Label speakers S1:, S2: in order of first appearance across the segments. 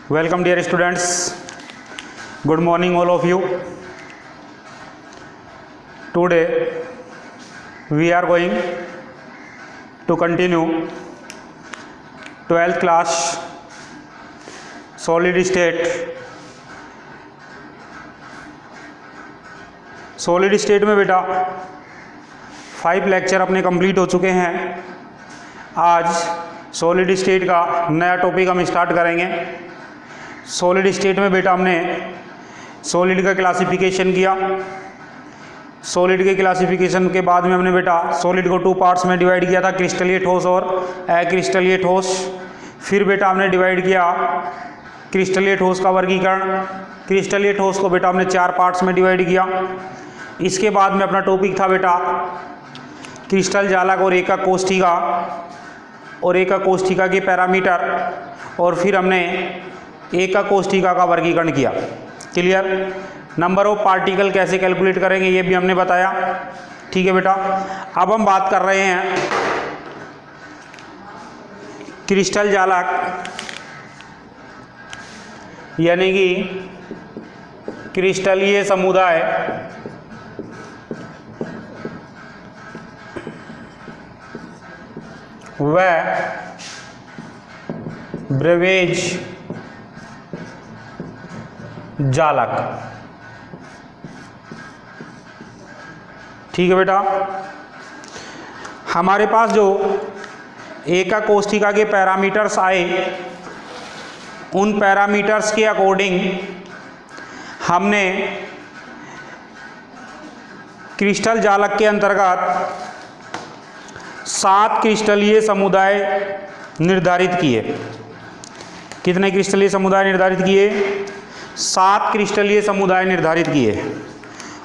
S1: Welcome dear students. Good morning all of you. Today we are going to continue 12th class solid state. Solid state में बेटा 5 lecture अपने complete हो चुके हैं। आज solid state का नया टॉपिक हम स्टार्ट करेंगे। सॉलिड स्टेट में बेटा हमने सॉलिड का क्लासिफिकेशन किया। सॉलिड के क्लासिफिकेशन के बाद में हमने बेटा सॉलिड को 2 पार्ट्स में डिवाइड किया था, क्रिस्टलीय ठोस और अक्रिस्टलीय ठोस। फिर बेटा हमने डिवाइड किया क्रिस्टलीय ठोस का वर्गीकरण। क्रिस्टलीय ठोस को बेटा हमने 4 पार्ट्स में डिवाइड किया। इसके बाद में अपना टॉपिक था बेटा क्रिस्टल जालक और एकक कोष्ठिका और एकक कोष्ठिका के पैरामीटर, और फिर हमने एकक कोष्ठिका का वर्गीकरण किया। क्लियर? नंबर ऑफ पार्टिकल कैसे कैलकुलेट करेंगे ये भी हमने बताया। ठीक है बेटा, अब हम बात कर रहे हैं क्रिस्टल जालक यानी कि क्रिस्टलीय समुदाय व ब्रेवेज जालक। ठीक है बेटा, हमारे पास जो एकक कोष्ठिका के पैरामीटर्स आए उन पैरामीटर्स के अकॉर्डिंग हमने क्रिस्टल जालक के अंतर्गत 7 क्रिस्टलीय समुदाय निर्धारित किए। कितने क्रिस्टलीय समुदाय निर्धारित किए? 7 क्रिस्टलीय समुदाय निर्धारित किए।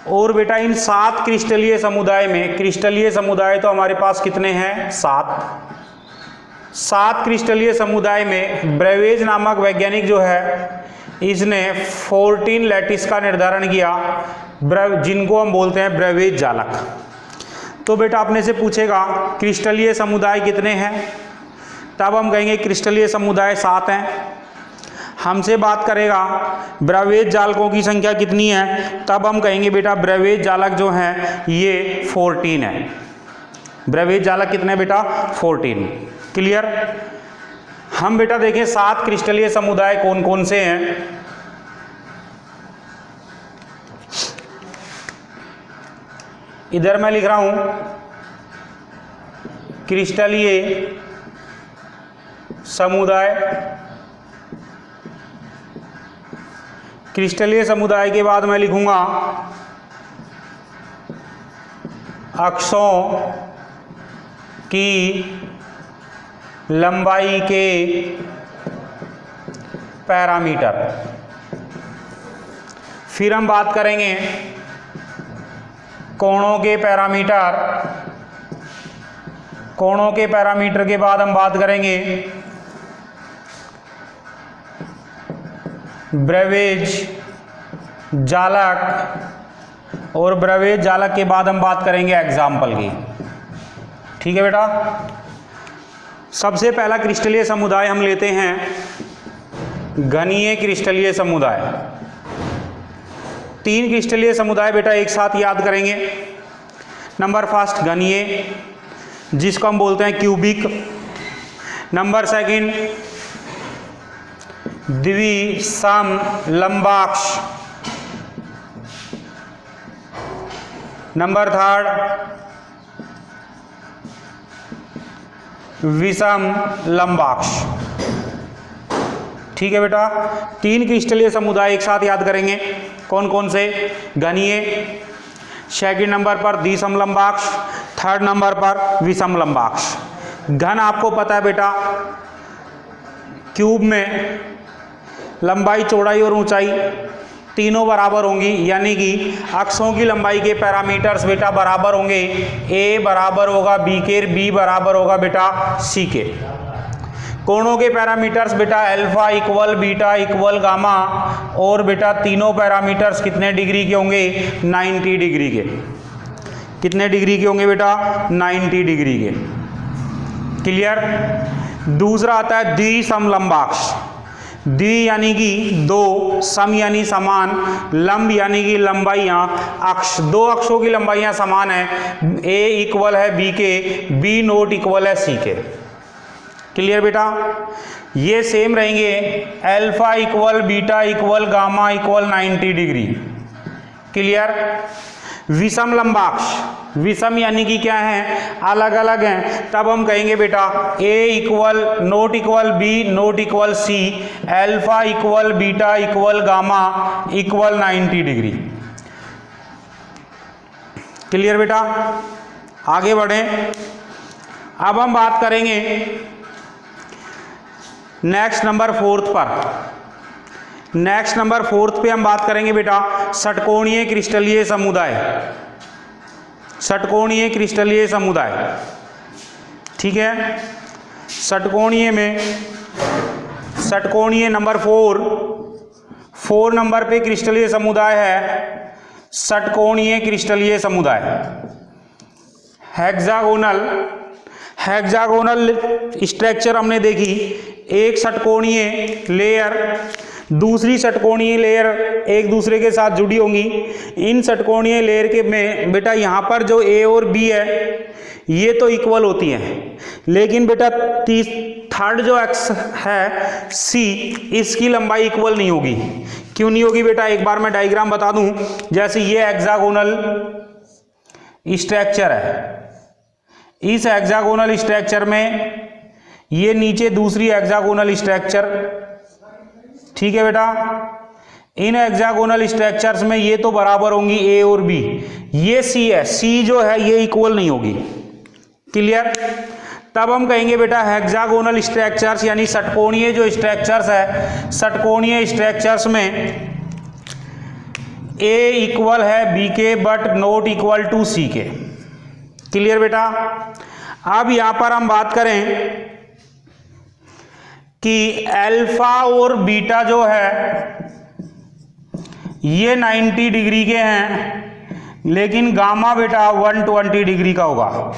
S1: और बेटा इन 7 क्रिस्टलीय समुदाय में, क्रिस्टलीय समुदाय तो हमारे पास कितने हैं? 7 क्रिस्टलीय समुदाय में ब्रेवेज नामक वैज्ञानिक जो है इसने 14 लैटिस का निर्धारण किया, जिनको हम बोलते हैं ब्रेवेज जालक। तो बेटा अपने से पूछेगा क्रिस्टलीय समुदाय कितने हैं, तब हम कहेंगे क्रिस्टलीय समुदाय 7 हैं। हमसे बात करेगा ब्रेवेज जालकों की संख्या कितनी है, तब हम कहेंगे बेटा ब्रेवेज जालक जो हैं ये 14 है। ब्रेवेज जालक कितने बेटा? 14। क्लियर? हम बेटा देखें 7 क्रिस्टलीय समुदाय कौन कौन से हैं। इधर मैं लिख रहा हूं क्रिस्टलीय समुदाय। क्रिस्टलीय समुदाय के बाद मैं लिखूंगा अक्षों की लंबाई के पैरामीटर। फिर हम बात करेंगे कोणों के पैरामीटर। कोणों के पैरामीटर के बाद हम बात करेंगे ब्रेवेज जालक, और ब्रेवेज जालक के बाद हम बात करेंगे एग्जाम्पल की। ठीक है बेटा, सबसे पहला क्रिस्टलीय समुदाय हम लेते हैं घनीय क्रिस्टलीय समुदाय। 3 क्रिस्टलीय समुदाय बेटा एक साथ याद करेंगे। नंबर फर्स्ट घनीय, जिसको हम बोलते हैं क्यूबिक। नंबर सेकंड द्विसम लंबाक्ष। नंबर थर्ड विषम लंबाक्ष। ठीक है बेटा, 3 क्रिस्टलीय समुदाय एक साथ याद करेंगे। कौन कौन से? घनीय, सेकंड नंबर पर द्विसम लंबाक्ष, थर्ड नंबर पर विषम लंबाक्ष। घन आपको पता है बेटा क्यूब में लंबाई, चौड़ाई और ऊंचाई तीनों बराबर होंगी, यानी कि अक्षों की लंबाई के पैरामीटर्स बेटा बराबर होंगे। ए बराबर होगा बी के, बी बराबर होगा बेटा सी के। कोणों के पैरामीटर्स बेटा alpha equal beta equal gamma, और बेटा तीनों पैरामीटर्स कितने डिग्री के होंगे? 90 डिग्री के। कितने डिग्री के होंगे बेटा? 90 डिग्री के। क्लियर? दूसरा आता है द्विसम लंबाक्ष। द्वि यानी कि दो, सम यानी समान, लंब यानी कि लंबाइयाँ, अक्ष दो अक्षों की लंबाइयाँ समान है, ए इक्वल है बी के, बी नोट इक्वल है सी के। क्लियर बेटा? ये सेम रहेंगे, alpha equal beta equal gamma equal 90 degree. Clear? विषम लंबाक्ष, विषम यानी कि क्या है, अलग अलग हैं, तब हम कहेंगे बेटा a equal not equal b not equal c, alpha equal beta equal gamma equal 90 degree. Clear बेटा? आगे बढ़ें। अब हम बात करेंगे नेक्स्ट नंबर फोर्थ पर। नेक्स्ट नंबर फोर्थ पे हम बात करेंगे बेटा षटकोणीय क्रिस्टलीय समुदाय। षटकोणीय क्रिस्टलीय समुदाय, ठीक है। षटकोणीय में षटकोणीय नंबर 4 नंबर पे क्रिस्टलीय समुदाय है षटकोणीय क्रिस्टलीय समुदाय। हेक्सागोनल स्ट्रक्चर हमने देखी, एक षटकोणीय लेयर दूसरी षटकोणीय लेयर एक दूसरे के साथ जुड़ी होंगी। इन षटकोणीय लेयर के में बेटा यहाँ पर जो ए और बी है ये तो इक्वल होती हैं, लेकिन बेटा थर्ड जो एक्स है सी, इसकी लंबाई इक्वल नहीं होगी। क्यों नहीं होगी बेटा? एक बार मैं डायग्राम बता दूं। जैसे ये हेक्सागोनल स्ट्रक्चर है, इस हेक्सागोनल स्ट्रक्चर में ये नीचे दूसरी हेक्सागोनल स्ट्रक्चर, ठीक है बेटा। इन हेक्सागोनल स्ट्रक्चर्स में ये तो बराबर होंगी ए और बी, ये सी है, सी जो है ये इक्वल नहीं होगी। क्लियर? तब हम कहेंगे बेटा हेक्सागोनल स्ट्रक्चर्स यानी षटकोणीय जो स्ट्रक्चर्स है, षटकोणीय स्ट्रक्चर्स में ए इक्वल है बी के बट नॉट इक्वल टू सी के। क्लियर बेटा? अब यहां पर हम बात करें कि अल्फा और बीटा जो है ये 90 डिग्री के हैं, लेकिन गामा बेटा 120 डिग्री का होगा।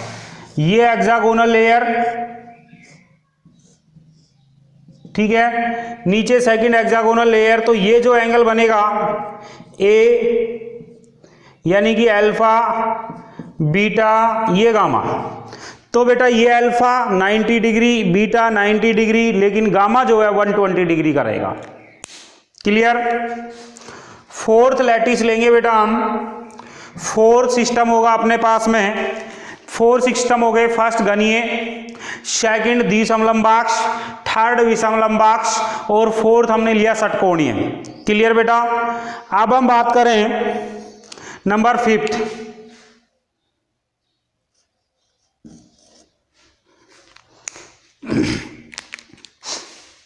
S1: ये हेक्सागोनल लेयर, ठीक है, नीचे सेकंड हेक्सागोनल लेयर, तो ये जो एंगल बनेगा ए यानी कि अल्फा बीटा ये गामा, तो बेटा ये अल्फा 90 डिग्री बीटा 90 डिग्री, लेकिन गामा जो है 120 डिग्री का रहेगा। क्लियर? फोर्थ लैटिस लेंगे बेटा हम। फोर्थ सिस्टम होगा अपने पास में, 4 सिस्टम हो गए। फर्स्ट घनीय, सेकंड द्विसमलंबाक्ष, थर्ड विषमलंबाक्ष और फोर्थ हमने लिया षटकोणीय। क्लियर बेटा? अब हम बात करें नंबर 5।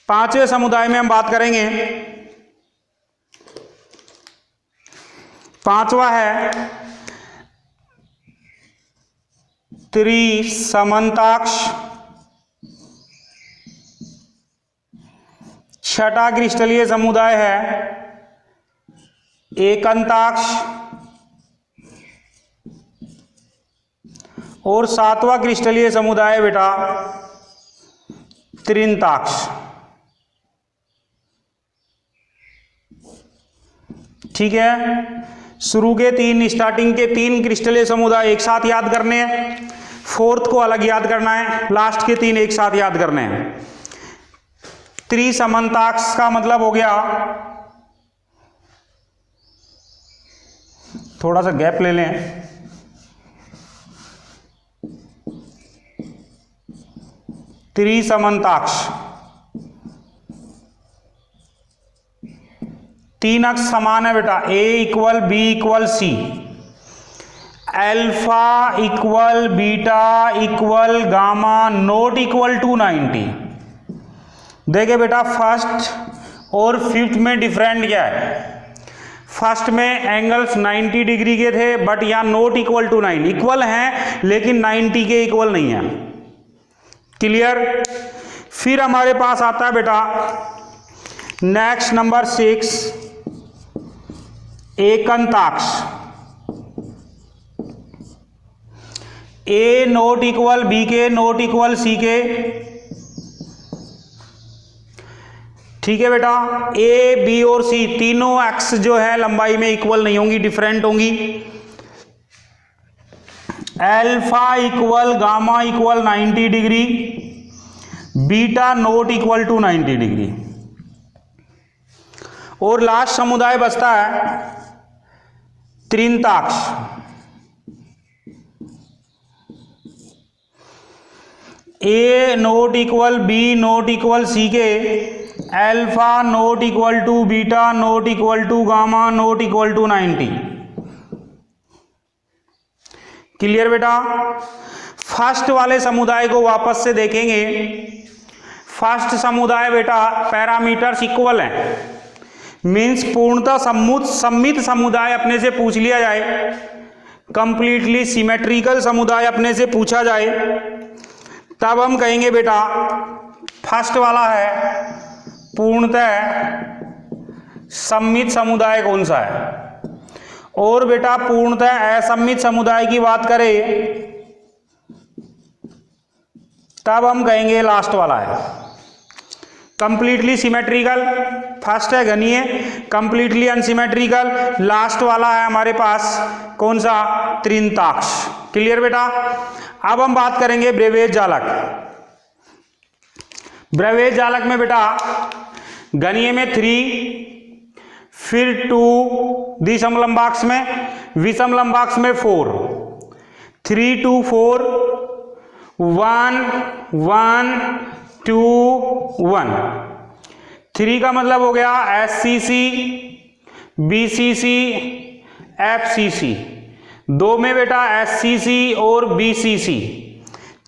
S1: पांचवें समुदाय में हम बात करेंगे, पांचवा है त्रिसमन्ताक्ष। छठा क्रिस्टलीय समुदाय है एकंताक्ष और सातवां क्रिस्टलीय समुदाय बेटा त्रिंताक्ष। ठीक है, शुरू के 3 स्टार्टिंग के 3 क्रिस्टलीय समुदाय एक साथ याद करने हैं, फोर्थ को अलग याद करना है, लास्ट के 3 एक साथ याद करने हैं। त्रिसमन्ताक्ष का मतलब हो गया, थोड़ा सा गैप ले लें, त्रिसमन्ताक्ष 3 अक्ष समान है बेटा, a equal b equal c, alpha equal beta equal gamma not equal to 90। देखिए बेटा फर्स्ट और फिफ्थ में डिफरेंट क्या है? फर्स्ट में एंगल्स 90 डिग्री के थे, बट यहाँ नॉट इक्वल टू 9, इक्वल हैं लेकिन 90 के इक्वल नहीं है। क्लियर? फिर हमारे पास आता है बेटा नेक्स्ट नंबर 6 एकंताक्ष। ए नॉट इक्वल बी के नॉट इक्वल सी के, ठीक है बेटा, ए बी और सी तीनों एक्स जो है लंबाई में इक्वल नहीं होंगी, डिफरेंट होंगी। Alpha equal gamma equal 90 degree, beta not equal to 90 degree. और लास्ट समुदाय बचता है त्रिंताक्ष। A not equal b not equal c के alpha not equal to beta not equal to gamma not equal to 90। Clear बेटा। First वाले समुदाय को वापस से देखेंगे। फर्स्ट समुदाय बेटा पैरामीटर्स इक्वल हैं, मीन्स पूर्णतः सम्मित समुदाय अपने से पूछ लिया जाए, कंप्लीटली सिमेट्रिकल समुदाय अपने से पूछा जाए, तब हम कहेंगे बेटा फर्स्ट वाला है पूर्णतः सम्मित समुदाय कौन सा है। और बेटा पूर्णतः असम्मित समुदाय की बात करें तब हम कहेंगे लास्ट वाला है कंप्लीटली सिमेट्रिकल। फर्स्ट है घनीय, कंप्लीटली अनसिमेट्रिकल, लास्ट वाला है हमारे पास कौन सा, त्रिंताक्ष। क्लियर बेटा। अब हम बात करेंगे ब्रेवेज जालक। ब्रेवेज जालक में बेटा घनीय में 3, फिर 2 द्विसम लंबाक्ष में, विषम लंबाक्ष में 4, 3 2 4 1 1 2 1। 3 का मतलब हो गया SCC BCC FCC। 2 में बेटा SCC और BCC।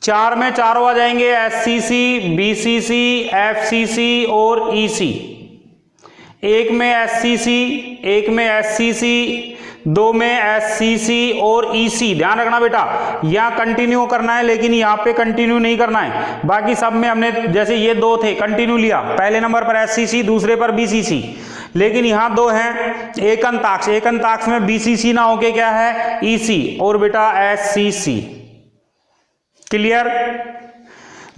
S1: 4 में चारों आ जाएंगे SCC BCC FCC और EC। 1 में SCC, 1 में SCC, 2 में SCC और EC। ध्यान रखना बेटा यहाँ कंटिन्यू करना है, लेकिन यहाँ पे कंटिन्यू नहीं करना है। बाकी सब में हमने जैसे ये 2 थे कंटिन्यू लिया, पहले नंबर पर SCC दूसरे पर BCC, लेकिन यहाँ 2 हैं एक अंताक्ष। एक अंताक्ष में BCC ना होके क्या है EC और बेटा SCC। क्लियर।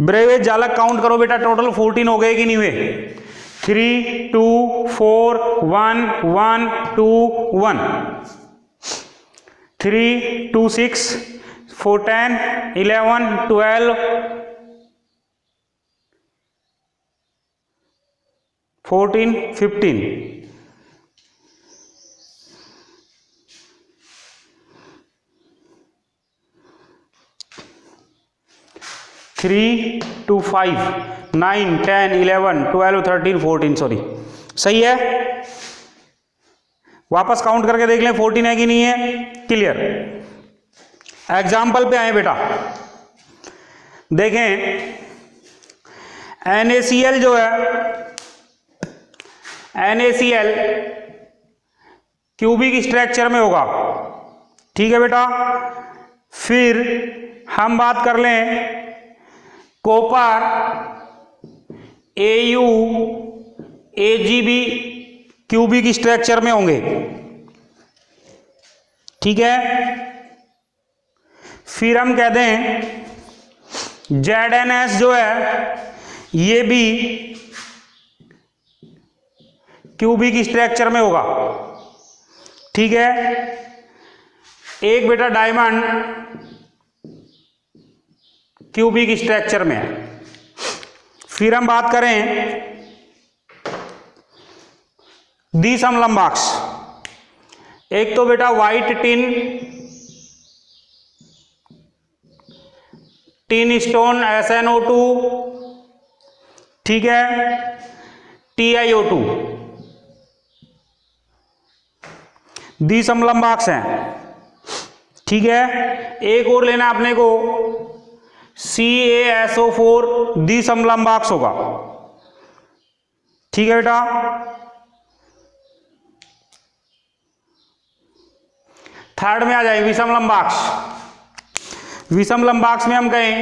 S1: ब्रेवेज जालक काउंट करो बेटा, टोटल 14 हो गए कि नहीं हुए। 3 2 4 1 1 2 1 3 2 6 4 10 11 12 14 15। थ्री 2 5 9 10 11 12 13 14। सॉरी, सही है। वापस काउंट करके देख लें 14 है कि नहीं है। क्लियर। एग्जाम्पल पे आए बेटा, देखें NaCl जो है, NaCl क्यूबिक स्ट्रक्चर में होगा। ठीक है बेटा। फिर हम बात कर लें कॉपर Au Ag भी क्यूबिक स्ट्रक्चर में होंगे। ठीक है। फिर हम कह दें ZnS जो है ये भी क्यूबिक स्ट्रक्चर में होगा। ठीक है। एक बेटा डायमंड क्यूबिक स्ट्रक्चर में है। फिर हम बात करें द्विसम लंबाक्ष, एक तो बेटा व्हाइट टिन स्टोन SnO2, ठीक है, TiO2 द्विसम लंबाक्ष है। ठीक है। एक और लेना अपने को CaSO4 द्विसम लंबाक्ष होगा। ठीक है बेटा। थर्ड में आ जाए विषम लंबाक्ष। विषम लंबाक्ष में हम कहें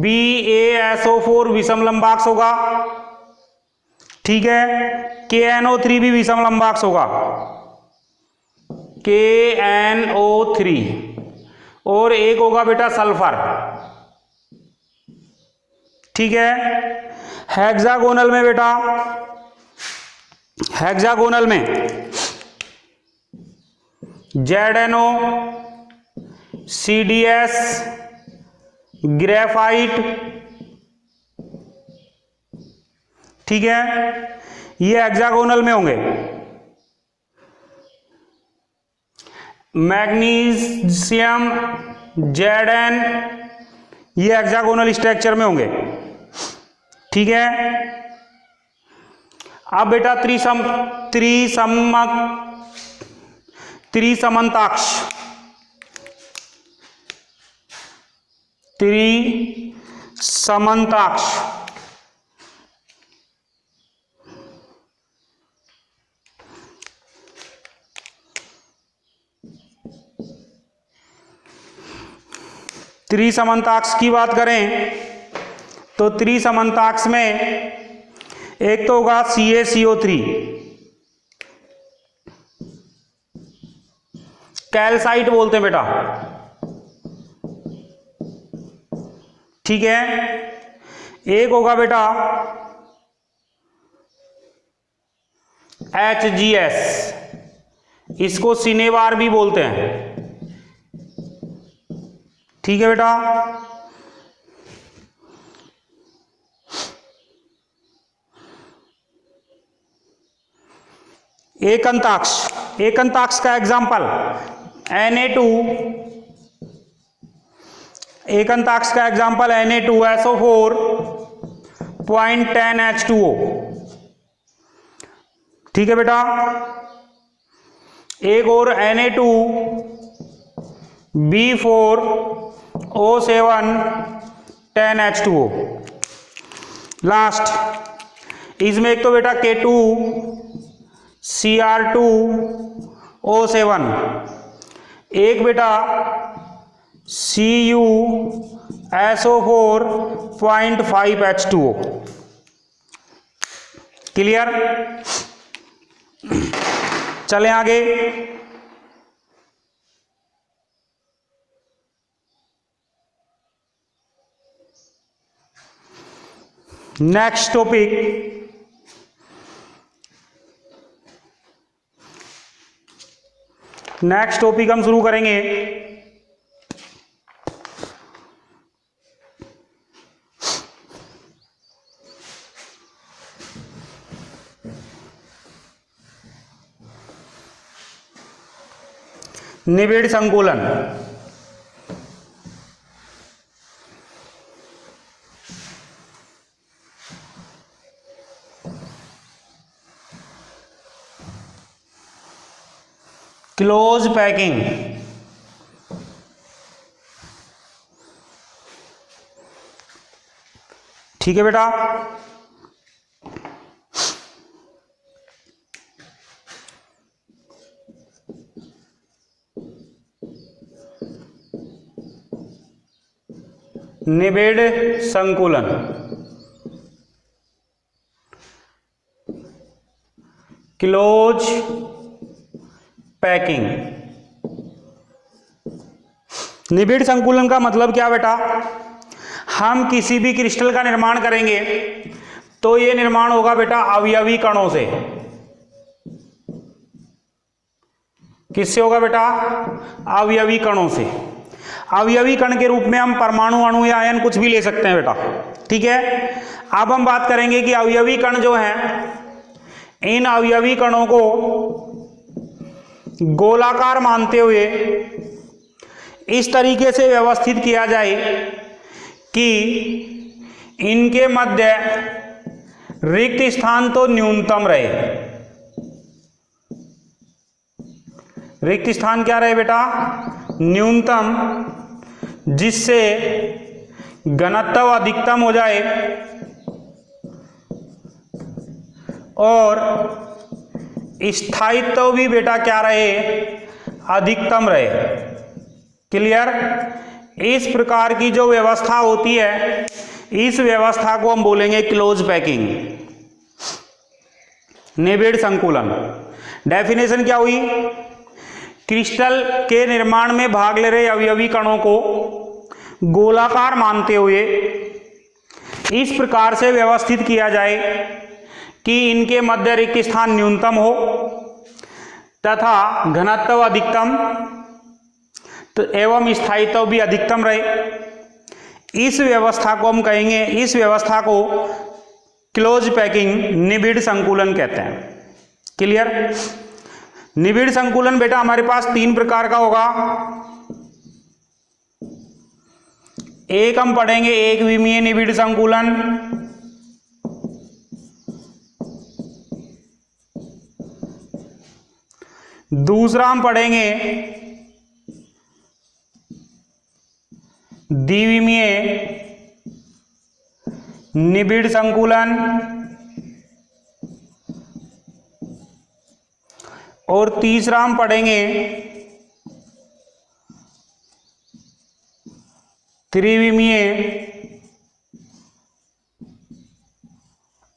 S1: BaSO4 विषम लंबाक्ष होगा। ठीक है। KNO3 भी विषम लंबाक्ष होगा, KNO3। और एक होगा बेटा सल्फर। ठीक है। हेक्सागोनल में बेटा, हेक्सागोनल में ZnO, CDS, ग्रेफाइट, ठीक है, ये हेक्सागोनल में होंगे। मैग्नीशियम, Zn, ये हेक्सागोनल स्ट्रक्चर में होंगे, ठीक है। अब बेटा त्रिसमंताक्ष, त्रिसमंताक्ष, त्रिसमंताक्ष की बात करें तो त्रिसमंताक्ष में एक तो होगा CaCO3, कैल्साइट बोलते हैं बेटा, ठीक है। एक होगा बेटा HGS, इसको सिनेवार भी बोलते हैं, ठीक है बेटा। एकंताक्ष, एकंताक्ष का एग्जाम्पल Na2, एकंताक्ष का एग्जाम्पल Na2SO4 0.10H2O, ठीक है बेटा। एक और Na2B4O7 10H2O। लास्ट इसमें एक तो बेटा K2Cr2O7, एक बेटा CuSO4 0.5H2O। क्लियर? चलें आगे। नेक्स्ट टॉपिक, नेक्स्ट टॉपिक हम शुरू करेंगे निबिड़ संकुलन। क्लोज पैकिंग, ठीक है बेटा। निबिड़ संकुलन, क्लोज पैकिंग। निबिड़ संकुलन का मतलब क्या बेटा? हम किसी भी क्रिस्टल का निर्माण करेंगे तो ये निर्माण होगा बेटा अवयवी कणों से। किससे होगा बेटा? अवयवी कणों से। अवयवी कण के रूप में हम परमाणु, अणु या आयन कुछ भी ले सकते हैं बेटा, ठीक है। अब हम बात करेंगे कि अवयवी कण जो हैं, इन अवयवी कणों को गोलाकार मानते हुए इस तरीके से व्यवस्थित किया जाए कि इनके मध्य रिक्त स्थान तो न्यूनतम रहे। रिक्त स्थान क्या रहे बेटा? न्यूनतम, जिससे घनत्व अधिकतम हो जाए और स्थायित्व भी बेटा क्या रहे? अधिकतम रहे। क्लियर? इस प्रकार की जो व्यवस्था होती है, इस व्यवस्था को हम बोलेंगे क्लोज पैकिंग, निबिड़ संकुलन। डेफिनेशन क्या हुई? क्रिस्टल के निर्माण में भाग ले रहे अवयवी कणों को गोलाकार मानते हुए इस प्रकार से व्यवस्थित किया जाए कि इनके मध्य रिक्त स्थान न्यूनतम हो तथा घनत्व अधिकतम एवं स्थायित्व भी अधिकतम रहे। इस व्यवस्था को हम कहेंगे, इस व्यवस्था को क्लोज पैकिंग निबिड़ संकुलन कहते हैं। क्लियर? निबिड़ संकुलन बेटा हमारे पास 3 प्रकार का होगा। एक हम पढ़ेंगे एक विमीय निबिड़ संकुलन, दूसरा हम पढ़ेंगे द्विविमीय निबिड़ संकुलन और तीसरा हम पढ़ेंगे त्रिविमीय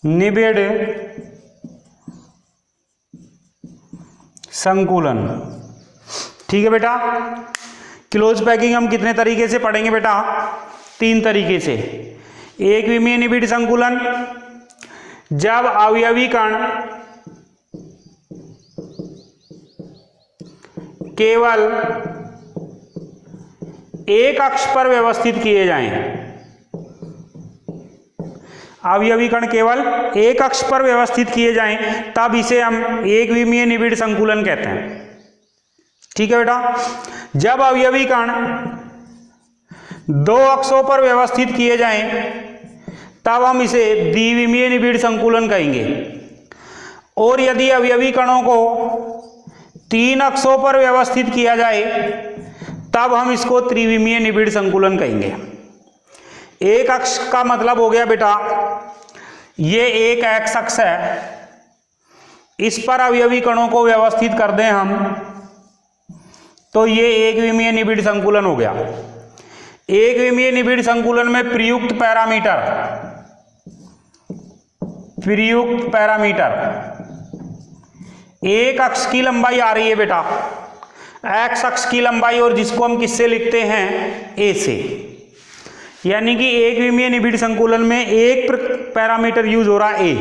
S1: निबिड़ संकुलन। ठीक है बेटा? क्लोज पैकिंग हम कितने तरीके से पढ़ेंगे बेटा? 3 तरीके से। एक विमीय निबिड़ संकुलन, जब अवयवी कण केवल एक अक्ष पर व्यवस्थित किए जाएं, अवयवी कण केवल एक अक्ष पर व्यवस्थित किए जाएं, तब इसे हम एक विमीय निबिड़ संकुलन कहते हैं। ठीक है बेटा? जब अवयवी कण 2 अक्षों पर व्यवस्थित किए जाएं, तब हम इसे द्विविमीय निबिड़ संकुलन कहेंगे। और यदि अवयवी कणों को 3 अक्षों पर व्यवस्थित किया जाए, तब हम इसको त्रिविमीय निबिड़ संकुलन कहेंगे। एक अक्ष का मतलब हो गया बेटा, ये एक एक्स अक्ष है, इस पर अवयवी कणों को व्यवस्थित कर दें हम, तो ये एक विमीय निबिड़ संकुलन हो गया। एक विमीय निबिड़ संकुलन में प्रयुक्त पैरामीटर एक अक्ष की लंबाई आ रही है बेटा, एक्स अक्ष की लंबाई, और जिसको हम किससे लिखते हैं? ए से। यानी कि एक विमीय निबिड़ संकुलन में एक पैरामीटर यूज हो रहा है, ए।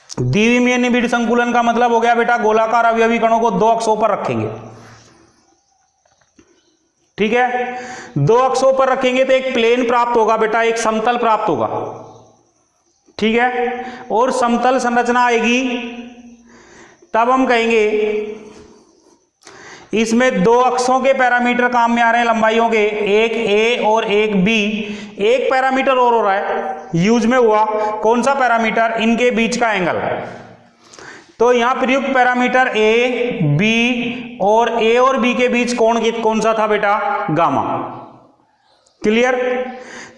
S1: द्विविमीय निबिड़ संकुलन का मतलब हो गया बेटा, गोलाकार अवयवी कणों को 2 अक्षों पर रखेंगे। ठीक है? 2 अक्षों पर रखेंगे तो एक प्लेन प्राप्त होगा बेटा, एक समतल प्राप्त होगा। ठीक है? और समतल संरचना आएगी, तब हम कहेंगे इसमें 2 अक्षों के पैरामीटर काम में आ रहे हैं, लंबाइयों के, एक ए और एक बी। एक पैरामीटर और हो रहा है, यूज में हुआ। कौन सा पैरामीटर? इनके बीच का एंगल। तो यहां प्रयुक्त पैरामीटर ए, बी, और ए और बी के बीच कोण कौन सा था बेटा? गामा। क्लियर?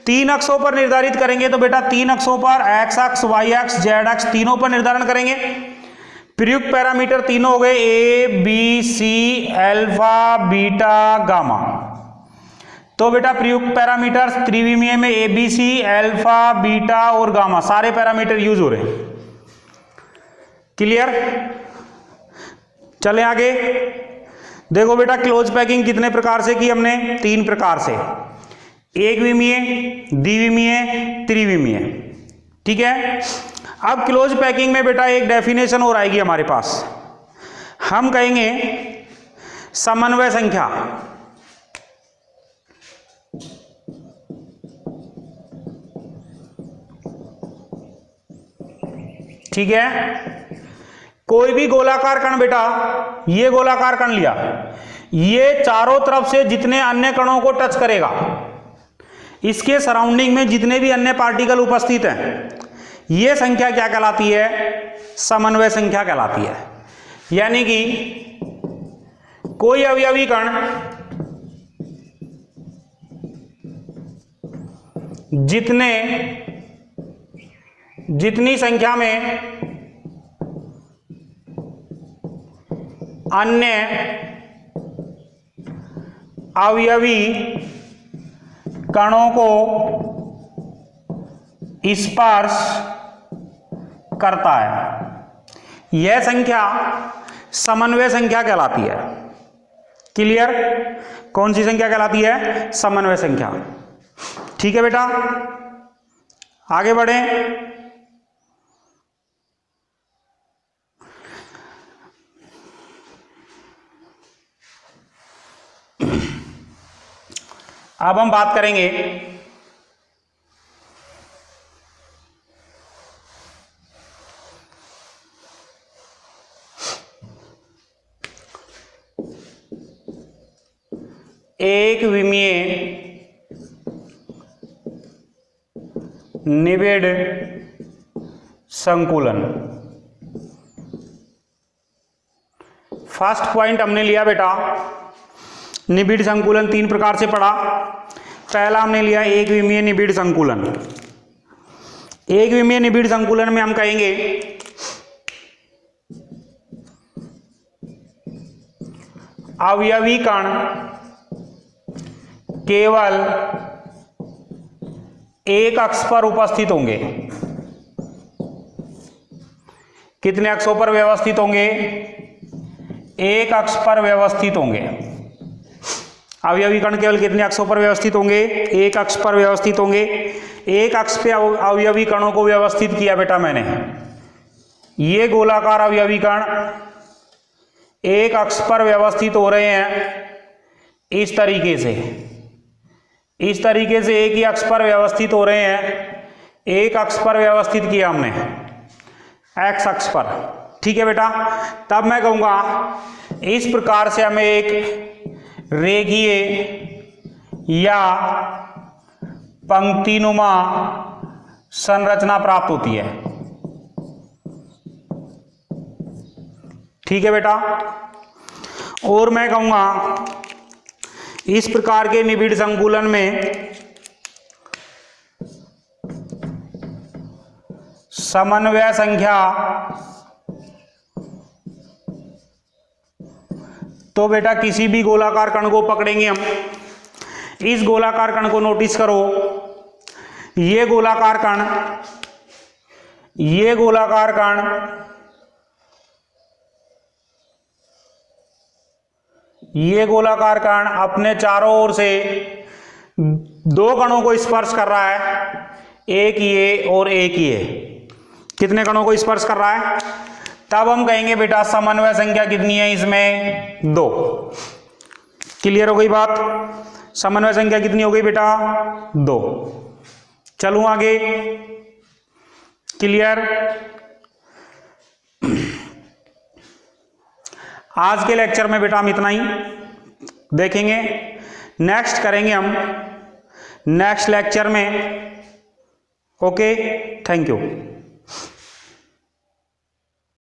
S1: 3 अक्षों पर निर्धारित करेंगे तो बेटा 3 अक्षों पर एक्स अक्ष, वाई अक्ष, जेड अक्ष, तीनों पर निर्धारण करेंगे। प्रयुक्त पैरामीटर तीनों हो गए, ए, बी, सी, अल्फा, बीटा, गामा। तो बेटा प्रयुक्त पैरामीटर त्रिविमीय में ए, बी, सी, अल्फा, बीटा और गामा, सारे पैरामीटर यूज हो रहे हैं। क्लियर? चलें आगे। देखो बेटा, क्लोज पैकिंग कितने प्रकार से की हमने? 3 प्रकार से। एक विमीय, द्विविमीय, त्रिविमीय। ठीक है? अब क्लोज पैकिंग में बेटा एक डेफिनेशन और आएगी हमारे पास। हम कहेंगे समन्वय संख्या। ठीक है? कोई भी गोलाकार कण बेटा, ये गोलाकार कण लिया, ये चारों तरफ से जितने अन्य कणों को टच करेगा, इसके सराउंडिंग में जितने भी अन्य पार्टिकल उपस्थित हैं, ये संख्या क्या कहलाती है? समन्वय संख्या कहलाती है। यानी कि कोई अवयवी कण जितनी संख्या में अन्य अवयवी कणों को स्पर्श करता है, यह संख्या समन्वय संख्या कहलाती है। क्लियर? कौन सी संख्या कहलाती है? समन्वय संख्या। ठीक है बेटा, आगे बढ़े। अब हम बात करेंगे एक विमीय निबिड़ संकुलन। फर्स्ट पॉइंट हमने लिया बेटा, निबिड़ संकुलन 3 प्रकार से पढ़ा। पहला हमने लिया एक विमीय निबिड़ संकुलन। एक विमीय निबिड़ संकुलन में हम कहेंगे अवयवी कण केवल एक अक्ष पर उपस्थित होंगे। कितने अक्षों पर व्यवस्थित होंगे? एक अक्ष पर व्यवस्थित होंगे। अवयवी कण केवल कितने अक्षों पर व्यवस्थित होंगे? एक अक्ष पर व्यवस्थित होंगे। एक अक्ष पे अवयवी कणों को व्यवस्थित किया बेटा मैंने। ये गोलाकार अवयवी कण एक अक्ष पर व्यवस्थित हो रहे हैं इस तरीके से। इस तरीके से एक ही अक्ष पर व्यवस्थित हो रहे हैं। एक अक्ष पर व्यवस्थित किया हमने, एक्स अक्ष पर। ठीक है बेटा, तब मैं कहूंगा इस प्रकार से हमें एक रेखीय या पंक्तिनुमा संरचना प्राप्त होती है। ठीक है बेटा, और मैं कहूंगा इस प्रकार के निबिड़ संकुलन में समन्वय संख्या, तो बेटा किसी भी गोलाकार कण को पकड़ेंगे हम। इस गोलाकार कण को नोटिस करो, ये गोलाकार कण, ये गोलाकार कण, ये गोलाकार कण अपने चारों ओर से 2 कणों को स्पर्श कर रहा है, एक ये और एक ये। कितने कणों को स्पर्श कर रहा है? तब हम कहेंगे बेटा समन्वय संख्या कितनी है इसमें? 2। क्लियर हो गई बात? समन्वय संख्या कितनी हो गई बेटा? 2। चलूं आगे। क्लियर? आज के लेक्चर में बेटा हम इतना ही देखेंगे। नेक्स्ट करेंगे हम नेक्स्ट लेक्चर में। Okay, thank you.